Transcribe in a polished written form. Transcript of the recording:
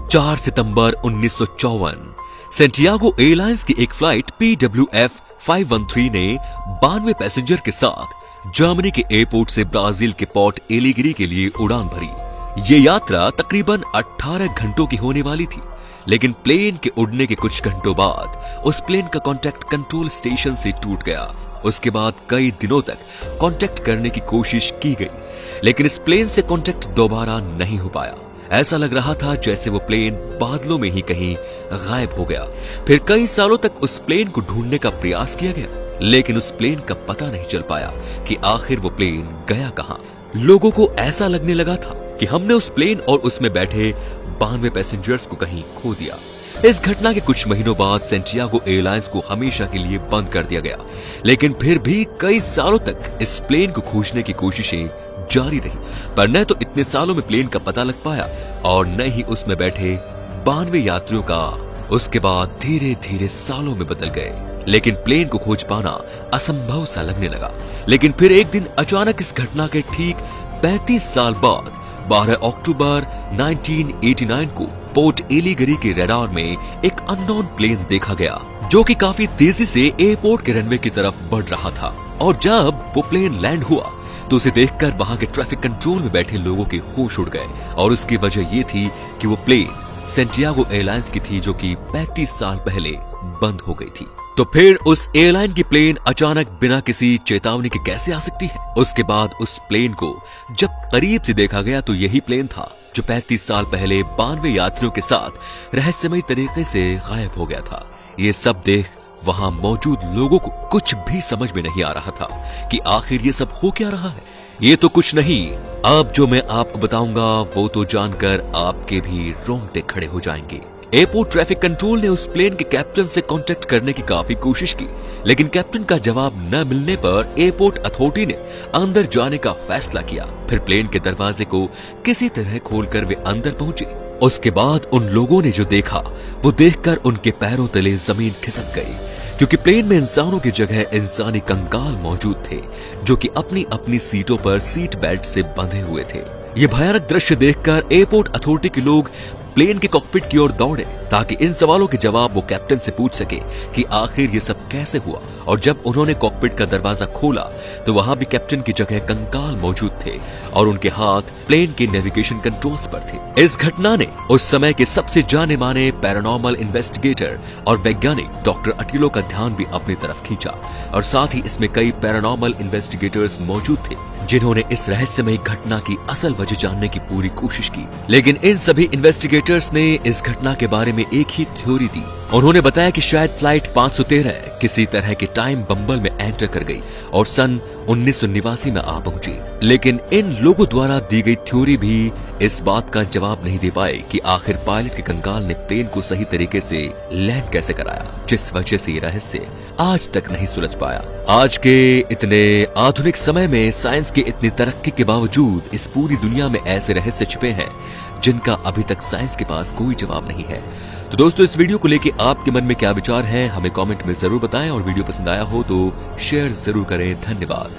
4 सितंबर 1954 Santiago airlines की एक flight PWF 513 ने 92 पैसेंजर के साथ जर्मनी के एयरपोर्ट से ब्राजील के पोर्ट एलिगरी के लिए उड़ान भरी। ये यात्रा तकरीबन 18 घंटों की होने वाली थी, लेकिन प्लेन के उड़ने के कुछ घंटों बाद उस प्लेन का कांटेक्ट कंट्रोल स्टेशन से टूट गया। उसके बाद कई दिनों तक कांटेक्ट करने की कोशिश की गई, लेकिन इस प्लेन से कांटेक्ट दोबारा नहीं हो पाया। ऐसा लग रहा था जैसे वो प्लेन बादलों में ही कहीं गायब हो गया। फिर कई सालों तक उस प्लेन को ढूंढने का प्रयास किया गया, लेकिन उस प्लेन का पता नहीं चल पाया कि आखिर वो प्लेन गया कहां। लोगों को ऐसा लगने लगा था कि हमने उस प्लेन और उसमें बैठे 92 पैसेंजर्स को कहीं खो दिया। इस घटना के कुछ महीनों बाद सैंटियागो एयरलाइंस को हमेशा के लिए बंद कर दिया गया, लेकिन फिर भी कई सालों तक इस प्लेन को खोजने की कोशिशें जारी रही, पर न तो इतने सालों में प्लेन का पता लग पाया और न ही उसमें बैठे 92 यात्रियों का। उसके बाद धीरे धीरे सालों में बदल गए, लेकिन प्लेन को खोज पाना असंभव सा लगने लगा। लेकिन फिर एक दिन अचानक इस घटना के ठीक 35 साल बाद 12 अक्टूबर 1989 को पोर्ट एलिगरी के रडार में एक अननोन प्लेन देखा गया, जो कि काफी तेजी से एयरपोर्ट के रनवे की तरफ बढ़ रहा था। और जब वो प्लेन लैंड हुआ तो उसे देखकर वहां के ट्रैफिक कंट्रोल में बैठे लोगों के होश उड़ गए, और उसकी वजह ये थी कि वो प्लेन सैंटियागो एयरलाइंस की थी, जो कि 35 साल पहले बंद हो गई थी। तो फिर उस एयरलाइन की प्लेन अचानक बिना किसी चेतावनी के कैसे आ सकती है? उसके बाद उस प्लेन को जब करीब से देखा गया तो यही प्लेन था जो 35 साल पहले 92 यात्रियों के साथ रहस्यमयी तरीके से गायब हो गया था। ये सब देख वहां मौजूद लोगों को कुछ भी समझ में नहीं आ रहा था कि आखिर ये सब हो क्या रहा है। ये तो कुछ नहीं, अब जो मैं आपको बताऊंगा वो तो जानकर आपके भी रोंगटे खड़े हो जाएंगे। एयरपोर्ट ट्रैफिक कंट्रोल ने उस प्लेन के कैप्टन से कांटेक्ट करने की काफी कोशिश की, लेकिन कैप्टन का जवाब न मिलने पर एयरपोर्ट अथॉरिटी ने अंदर जाने का फैसला किया। फिर प्लेन के दरवाजे को किसी तरह खोलकर वे अंदर पहुंचे। उसके बाद उन लोगों ने जो देखा वो देखकर उनके पैरों तले जमीन खिसक गई, क्योंकि प्लेन में इंसानों की जगह इंसानी कंकाल मौजूद थे, जो कि अपनी अपनी सीटों पर सीट बेल्ट से बंधे हुए थे। ये भयानक दृश्य देखकर एयरपोर्ट अथॉरिटी के लोग प्लेन के कॉकपिट की ओर दौड़े ताकि इन सवालों के जवाब वो कैप्टन से पूछ सके कि आखिर ये सब कैसे हुआ। और जब उन्होंने कॉकपिट का दरवाजा खोला तो वहां भी कैप्टन की जगह कंकाल मौजूद थे और उनके हाथ प्लेन के नेविगेशन कंट्रोल्स पर थे। इस घटना ने उस समय के सबसे जाने माने पैरानॉर्मल इन्वेस्टिगेटर और वैज्ञानिक डॉक्टर अटिलो का ध्यान भी अपनी तरफ खींचा, और साथ ही इसमें कई पैरानॉर्मल इन्वेस्टिगेटर्स मौजूद थे जिन्होंने इस रहस्यमयी घटना की असल वजह जानने की पूरी कोशिश की। लेकिन इन सभी इन्वेस्टिगेटर्स ने इस घटना के बारे में एक ही थ्योरी दी। उन्होंने बताया कि शायद फ्लाइट 513 किसी तरह के टाइम बम्बल में एंटर कर गई और सन 1989 में आ पहुंची। लेकिन इन लोगों द्वारा दी गई थ्योरी भी इस बात का जवाब नहीं दे पाए कि आखिर पायलट के कंकाल ने प्लेन को सही तरीके से लैंड कैसे कराया, जिस वजह से ये रहस्य आज तक नहीं सुलझ पाया। आज के इतने आधुनिक समय में साइंस की इतनी तरक्की के बावजूद इस पूरी दुनिया में ऐसे रहस्य छिपे हैं जिनका अभी तक साइंस के पास कोई जवाब नहीं है। तो दोस्तों, इस वीडियो को लेके आपके मन में क्या विचार हैं हमें कमेंट में जरूर बताएं, और वीडियो पसंद आया हो तो शेयर जरूर करें। धन्यवाद।